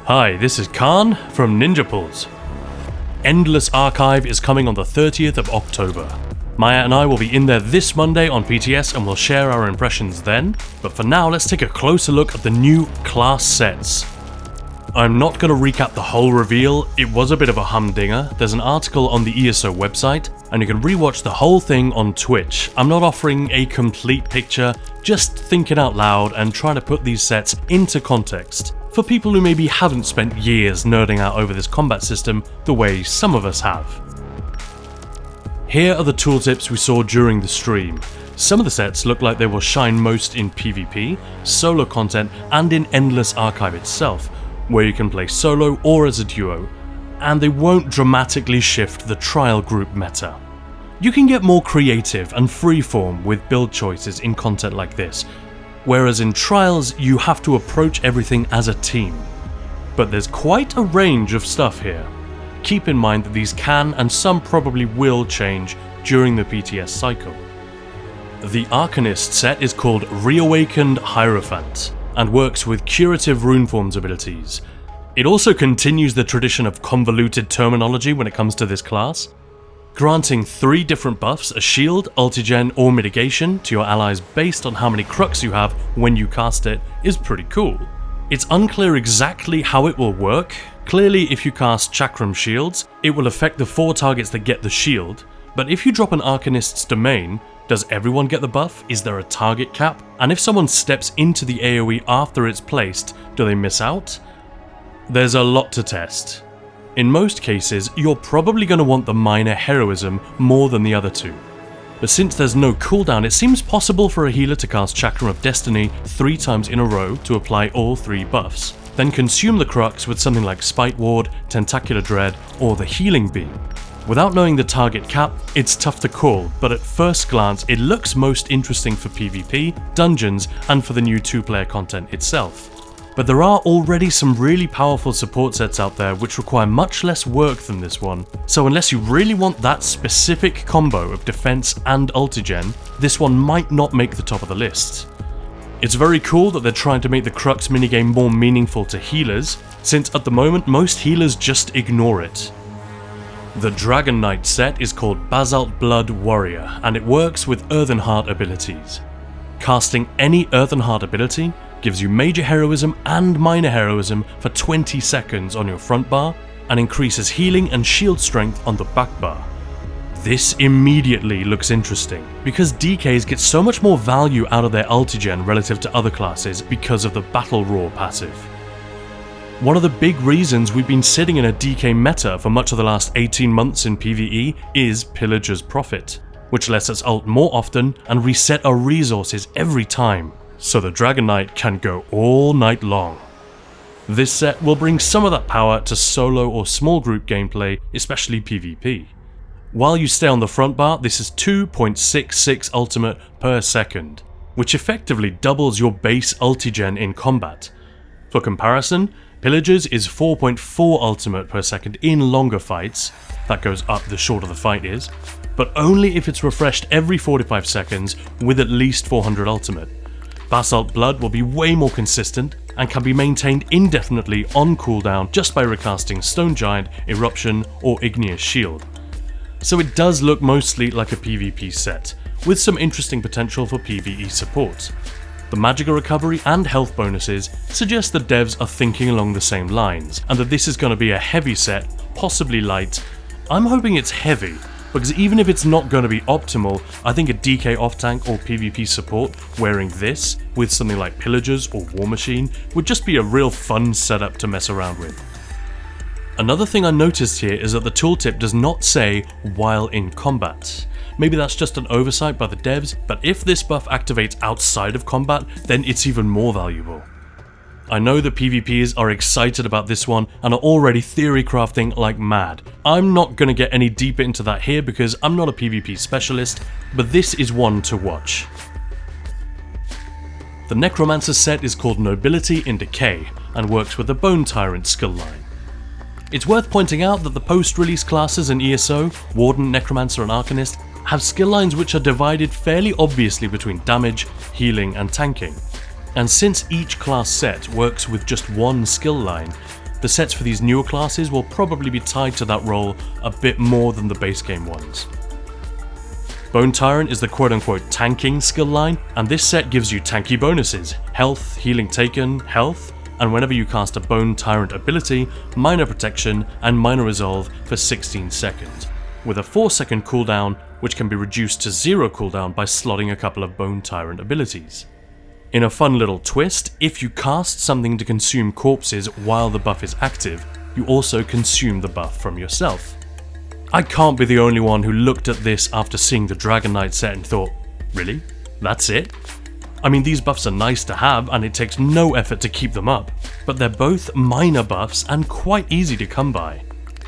Hi, this is Khan from Ninja Pulls. Endless Archive is coming on the 30th of October. Maya and I will be in there this Monday on PTS and we'll share our impressions then, but for now let's take a closer look at the new class sets. I'm not going to recap the whole reveal, it was a bit of a humdinger. There's an article on the ESO website and you can rewatch the whole thing on Twitch. I'm not offering a complete picture, just thinking out loud and trying to put these sets into context for people who maybe haven't spent years nerding out over this combat system the way some of us have. Here are the tooltips we saw during the stream. Some of the sets look like they will shine most in PvP, solo content and in Endless Archive itself, where you can play solo or as a duo, and they won't dramatically shift the trial group meta. You can get more creative and freeform with build choices in content like this, whereas in trials you have to approach everything as a team. But there's quite a range of stuff here. Keep in mind that these can and some probably will change during the PTS cycle. The Arcanist set is called Reawakened Hierophant and works with curative runeforms abilities. It also continues the tradition of convoluted terminology when it comes to this class. Granting 3 different buffs, a shield, ultigen or mitigation to your allies based on how many crux you have when you cast it is pretty cool. It's unclear exactly how it will work. Clearly if you cast Chakram shields, it will affect the 4 targets that get the shield, but if you drop an Arcanist's domain, does everyone get the buff? Is there a target cap? And if someone steps into the AoE after it's placed, do they miss out? There's a lot to test. In most cases, you're probably going to want the minor heroism more than the other 2. But since there's no cooldown, it seems possible for a healer to cast Chakram of Destiny 3 times in a row to apply all 3 buffs, then consume the crux with something like Spite Ward, Tentacular Dread, or the Healing Beam. Without knowing the target cap, it's tough to call, but at first glance it looks most interesting for PvP, dungeons, and for the new 2-player content itself. But there are already some really powerful support sets out there which require much less work than this one, so unless you really want that specific combo of defense and ultigen, this one might not make the top of the list. It's very cool that they're trying to make the Crux minigame more meaningful to healers, since at the moment most healers just ignore it. The Dragonknight set is called Basalt Blood Warrior, and it works with Earthenheart abilities. Casting any Earthenheart ability gives you major heroism and minor heroism for 20 seconds on your front bar, and increases healing and shield strength on the back bar. This immediately looks interesting, because DKs get so much more value out of their ultigen relative to other classes because of the Battle Roar passive. One of the big reasons we've been sitting in a DK meta for much of the last 18 months in PvE is Pillager's Profit, which lets us ult more often and reset our resources every time, so the Dragonknight can go all night long. This set will bring some of that power to solo or small group gameplay, especially PvP. While you stay on the front bar, this is 2.66 ultimate per second, which effectively doubles your base ultigen in combat. For comparison, Pillager's is 4.4 ultimate per second in longer fights, that goes up the shorter the fight is, but only if it's refreshed every 45 seconds with at least 400 ultimate. Basalt Blood will be way more consistent and can be maintained indefinitely on cooldown just by recasting Stone Giant, Eruption or Igneous Shield. So it does look mostly like a PvP set, with some interesting potential for PvE support. The Magicka recovery and health bonuses suggest the devs are thinking along the same lines, and that this is going to be a heavy set, possibly light. I'm hoping it's heavy, because even if it's not going to be optimal, I think a DK off-tank or PvP support wearing this with something like Pillagers or War Machine would just be a real fun setup to mess around with. Another thing I noticed here is that the tooltip does not say while in combat. Maybe that's just an oversight by the devs, but if this buff activates outside of combat, then it's even more valuable. I know the PvPers are excited about this one and are already theory crafting like mad. I'm not going to get any deeper into that here because I'm not a PvP specialist, but this is one to watch. The Necromancer set is called Nobility in Decay and works with the Bone Tyrant skill line. It's worth pointing out that the post-release classes in ESO, Warden, Necromancer and Arcanist, have skill lines which are divided fairly obviously between damage, healing and tanking. And since each class set works with just one skill line, the sets for these newer classes will probably be tied to that role a bit more than the base game ones. Bone Tyrant is the quote-unquote tanking skill line, and this set gives you tanky bonuses: health, healing taken, health, and whenever you cast a Bone Tyrant ability, minor protection and minor resolve for 16 seconds, with a 4-second cooldown which can be reduced to 0 cooldown by slotting a couple of Bone Tyrant abilities. In a fun little twist, if you cast something to consume corpses while the buff is active, you also consume the buff from yourself. I can't be the only one who looked at this after seeing the Dragonknight set and thought, really? That's it? I mean, these buffs are nice to have and it takes no effort to keep them up, but they're both minor buffs and quite easy to come by.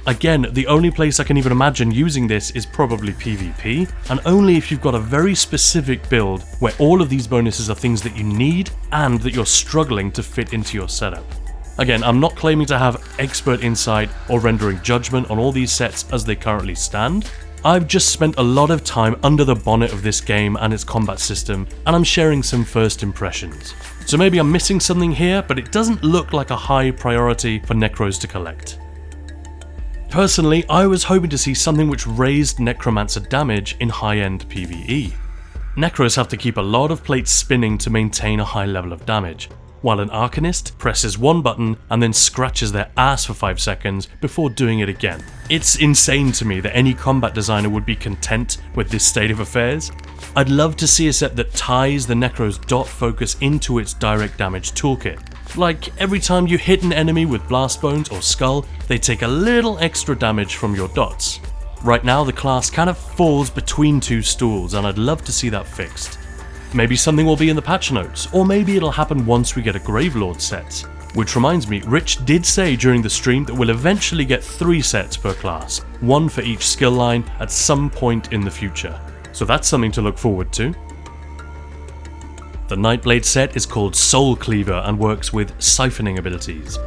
Again, the only place I can even imagine using this is probably PvP, and only if you've got a very specific build where all of these bonuses are things that you need and that you're struggling to fit into your setup. Again, I'm not claiming to have expert insight or rendering judgment on all these sets as they currently stand. I've just spent a lot of time under the bonnet of this game and its combat system, and I'm sharing some first impressions. So maybe I'm missing something here, but it doesn't look like a high priority for Necros to collect. Personally, I was hoping to see something which raised Necromancer damage in high-end PvE. Necros have to keep a lot of plates spinning to maintain a high level of damage, while an Arcanist presses one button and then scratches their ass for 5 seconds before doing it again. It's insane to me that any combat designer would be content with this state of affairs. I'd love to see a set that ties the Necro's dot focus into its direct damage toolkit. Like, every time you hit an enemy with Blast Bones or Skull, they take a little extra damage from your dots. Right now the class kind of falls between two stools, and I'd love to see that fixed. Maybe something will be in the patch notes, or maybe it'll happen once we get a Gravelord set. Which reminds me, Rich did say during the stream that we'll eventually get 3 sets per class, 1 for each skill line at some point in the future. So that's something to look forward to. The Nightblade set is called Soul Cleaver and works with siphoning abilities.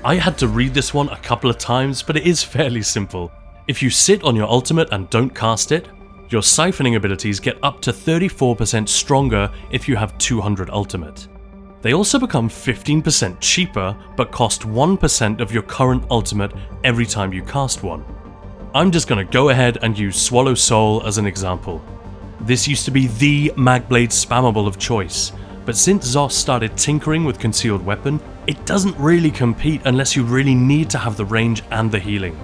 I had to read this one a couple of times, but it is fairly simple. If you sit on your ultimate and don't cast it, your siphoning abilities get up to 34% stronger if you have 200 ultimate. They also become 15% cheaper, but cost 1% of your current ultimate every time you cast one. I'm just gonna go ahead and use Swallow Soul as an example. This used to be the Magblade spammable of choice, but since Zos started tinkering with Concealed Weapon, it doesn't really compete unless you really need to have the range and the healing.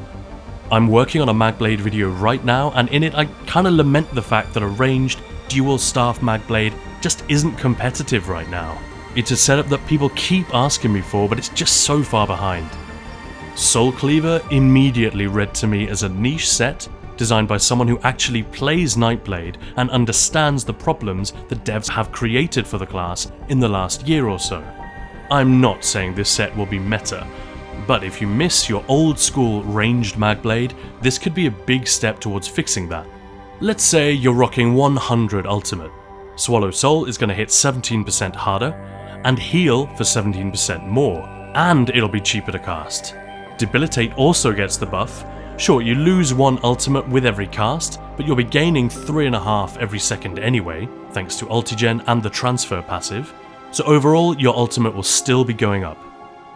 I'm working on a Magblade video right now, and in it I kinda lament the fact that a ranged, dual staff Magblade just isn't competitive right now. It's a setup that people keep asking me for, but it's just so far behind. Soul Cleaver immediately read to me as a niche set, designed by someone who actually plays Nightblade and understands the problems the devs have created for the class in the last year or so. I'm not saying this set will be meta, but if you miss your old school ranged Magblade, this could be a big step towards fixing that. Let's say you're rocking 100 ultimate. Swallow Soul is going to hit 17% harder, and heal for 17% more, and it'll be cheaper to cast. Debilitate also gets the buff. Sure, you lose 1 ultimate with every cast, but you'll be gaining 3.5 every second anyway, thanks to Ultigen and the transfer passive, so overall your ultimate will still be going up.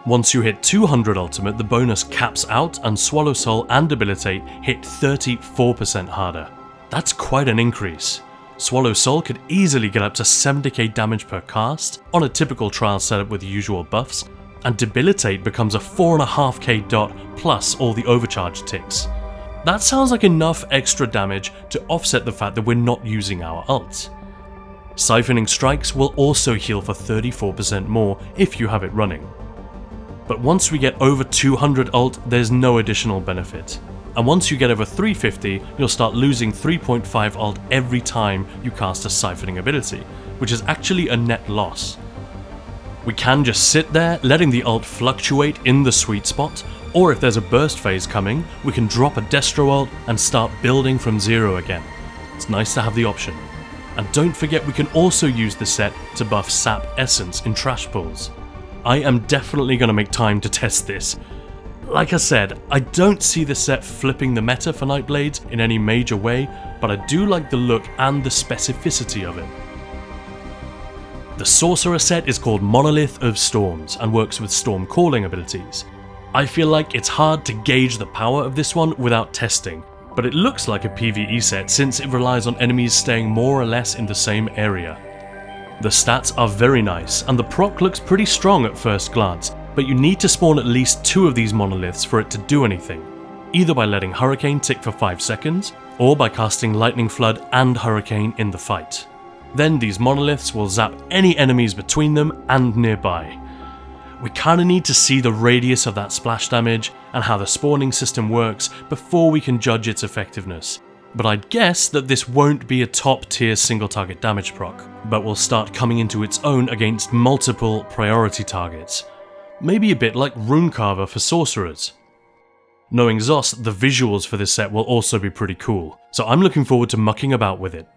Once you hit 200 ultimate, the bonus caps out and Swallow Soul and Debilitate hit 34% harder. That's quite an increase. Swallow Soul could easily get up to 70k damage per cast on a typical trial setup with the usual buffs, and Debilitate becomes a 4.5k dot plus all the overcharge ticks. That sounds like enough extra damage to offset the fact that we're not using our ult. Siphoning Strikes will also heal for 34% more if you have it running. But once we get over 200 ult, there's no additional benefit. And once you get over 350, you'll start losing 3.5 ult every time you cast a siphoning ability, which is actually a net loss. We can just sit there, letting the ult fluctuate in the sweet spot, or if there's a burst phase coming, we can drop a Destro ult and start building from zero again. It's nice to have the option. And don't forget we can also use the set to buff Sap Essence in trash pulls. I am definitely going to make time to test this. Like I said, I don't see the set flipping the meta for Nightblades in any major way, but I do like the look and the specificity of it. The Sorcerer set is called Monolith of Storms and works with Storm Calling abilities. I feel like it's hard to gauge the power of this one without testing, but it looks like a PvE set since it relies on enemies staying more or less in the same area. The stats are very nice, and the proc looks pretty strong at first glance, but you need to spawn at least 2 of these monoliths for it to do anything, either by letting Hurricane tick for 5 seconds, or by casting Lightning Flood and Hurricane in the fight. Then these monoliths will zap any enemies between them and nearby. We kinda need to see the radius of that splash damage and how the spawning system works before we can judge its effectiveness. But I'd guess that this won't be a top tier single target damage proc, but will start coming into its own against multiple priority targets. Maybe a bit like Runecarver for sorcerers. Knowing Zos, the visuals for this set will also be pretty cool, so I'm looking forward to mucking about with it.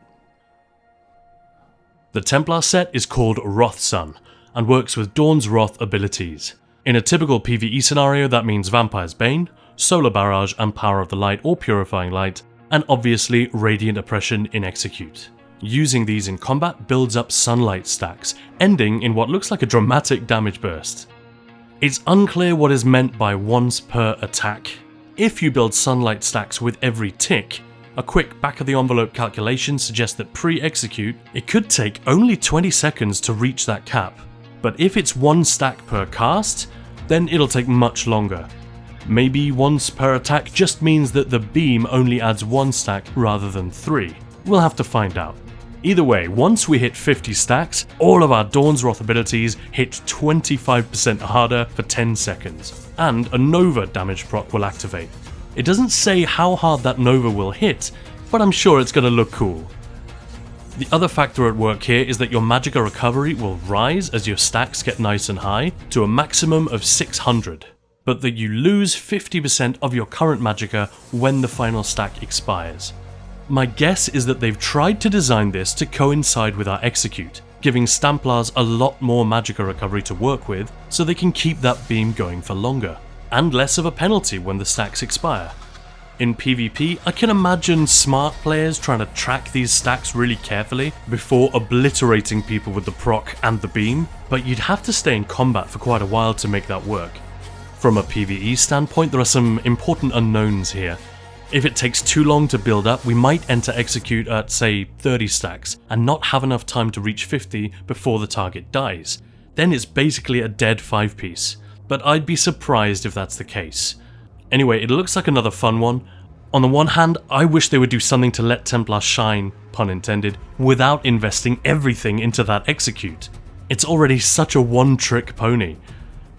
The Templar set is called Wrathsun, and works with Dawn's Wrath abilities. In a typical PvE scenario, that means Vampire's Bane, Solar Barrage and Power of the Light or Purifying Light, and obviously Radiant Oppression in Execute. Using these in combat builds up Sunlight stacks, ending in what looks like a dramatic damage burst. It's unclear what is meant by once per attack. If you build Sunlight stacks with every tick, a quick back-of-the-envelope calculation suggests that pre-execute, it could take only 20 seconds to reach that cap. But if it's 1 stack per cast, then it'll take much longer. Maybe once per attack just means that the beam only adds 1 stack rather than 3. We'll have to find out. Either way, once we hit 50 stacks, all of our Dawn's Wrath abilities hit 25% harder for 10 seconds, and a Nova damage proc will activate. It doesn't say how hard that Nova will hit, but I'm sure it's going to look cool. The other factor at work here is that your Magicka recovery will rise as your stacks get nice and high to a maximum of 600, but that you lose 50% of your current Magicka when the final stack expires. My guess is that they've tried to design this to coincide with our execute, giving Stamplars a lot more Magicka recovery to work with so they can keep that beam going for longer, and less of a penalty when the stacks expire. In PvP, I can imagine smart players trying to track these stacks really carefully before obliterating people with the proc and the beam, but you'd have to stay in combat for quite a while to make that work. From a PvE standpoint, there are some important unknowns here. If it takes too long to build up, we might enter execute at, say, 30 stacks, and not have enough time to reach 50 before the target dies. Then it's basically a dead 5-piece, but I'd be surprised if that's the case. Anyway, it looks like another fun one. On the one hand, I wish they would do something to let Templar shine, pun intended, without investing everything into that execute. It's already such a one-trick pony.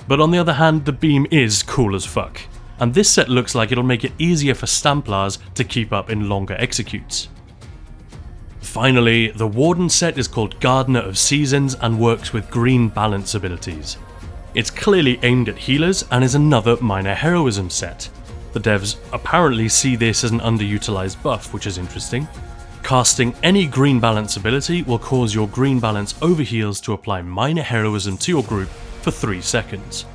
But on the other hand, the beam is cool as fuck, and this set looks like it'll make it easier for Stamplars to keep up in longer executes. Finally, the Warden set is called Gardener of Seasons and works with green balance abilities. It's clearly aimed at healers and is another minor heroism set. The devs apparently see this as an underutilized buff, which is interesting. Casting any green balance ability will cause your green balance overheals to apply minor heroism to your group for 3 seconds.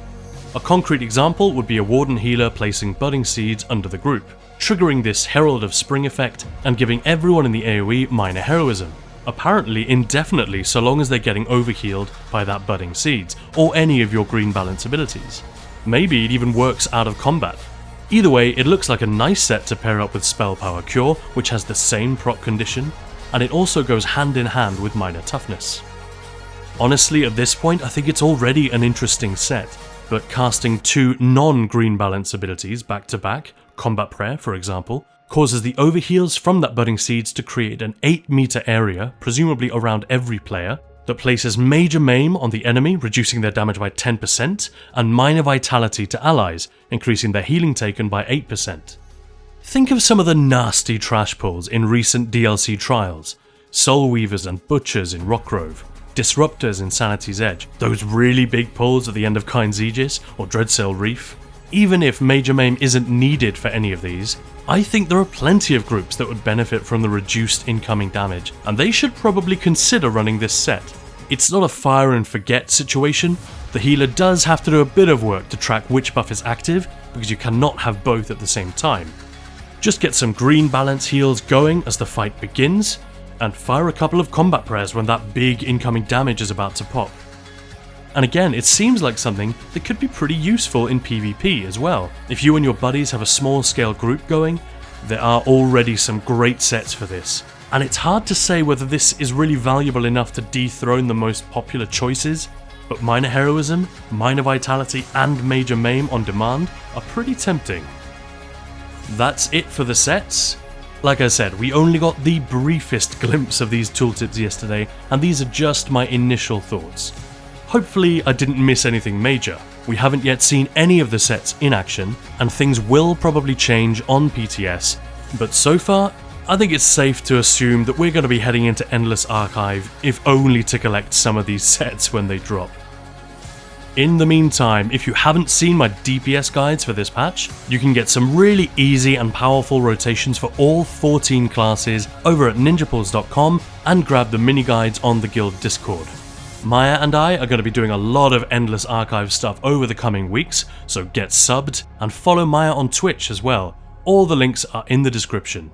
A concrete example would be a Warden healer placing budding seeds under the group, triggering this Herald of Spring effect and giving everyone in the AoE minor heroism, apparently indefinitely so long as they're getting overhealed by that budding seeds, or any of your green balance abilities. Maybe it even works out of combat. Either way, it looks like a nice set to pair up with Spell Power Cure, which has the same proc condition, and it also goes hand in hand with minor toughness. Honestly, at this point, I think it's already an interesting set, but casting 2 non-green balance abilities back to back, Combat Prayer for example, causes the overheals from that budding seeds to create an 8-meter area, presumably around every player, that places Major Maim on the enemy, reducing their damage by 10%, and Minor Vitality to allies, increasing their healing taken by 8%. Think of some of the nasty trash pulls in recent DLC trials, Soul Weavers and Butchers in Rockgrove, Disruptors in Sanity's Edge, those really big pulls at the end of Kind's Aegis or Dreadsail Reef. Even if Major Maim isn't needed for any of these, I think there are plenty of groups that would benefit from the reduced incoming damage, and they should probably consider running this set. It's not a fire and forget situation. The healer does have to do a bit of work to track which buff is active, because you cannot have both at the same time. Just get some green balance heals going as the fight begins, and fire a couple of combat prayers when that big incoming damage is about to pop. And again, it seems like something that could be pretty useful in PvP as well. If you and your buddies have a small scale group going, there are already some great sets for this. And it's hard to say whether this is really valuable enough to dethrone the most popular choices, but Minor Heroism, Minor Vitality and Major Maim on demand are pretty tempting. That's it for the sets. Like I said, we only got the briefest glimpse of these tooltips yesterday, and these are just my initial thoughts. Hopefully I didn't miss anything major. We haven't yet seen any of the sets in action, and things will probably change on PTS, but so far, I think it's safe to assume that we're going to be heading into Endless Archive, if only to collect some of these sets when they drop. In the meantime, if you haven't seen my DPS guides for this patch, you can get some really easy and powerful rotations for all 14 classes over at ninjapools.com and grab the mini guides on the guild Discord. Maya and I are going to be doing a lot of Endless Archive stuff over the coming weeks, so get subbed and follow Maya on Twitch as well. All the links are in the description.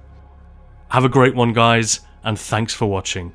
Have a great one guys, and thanks for watching.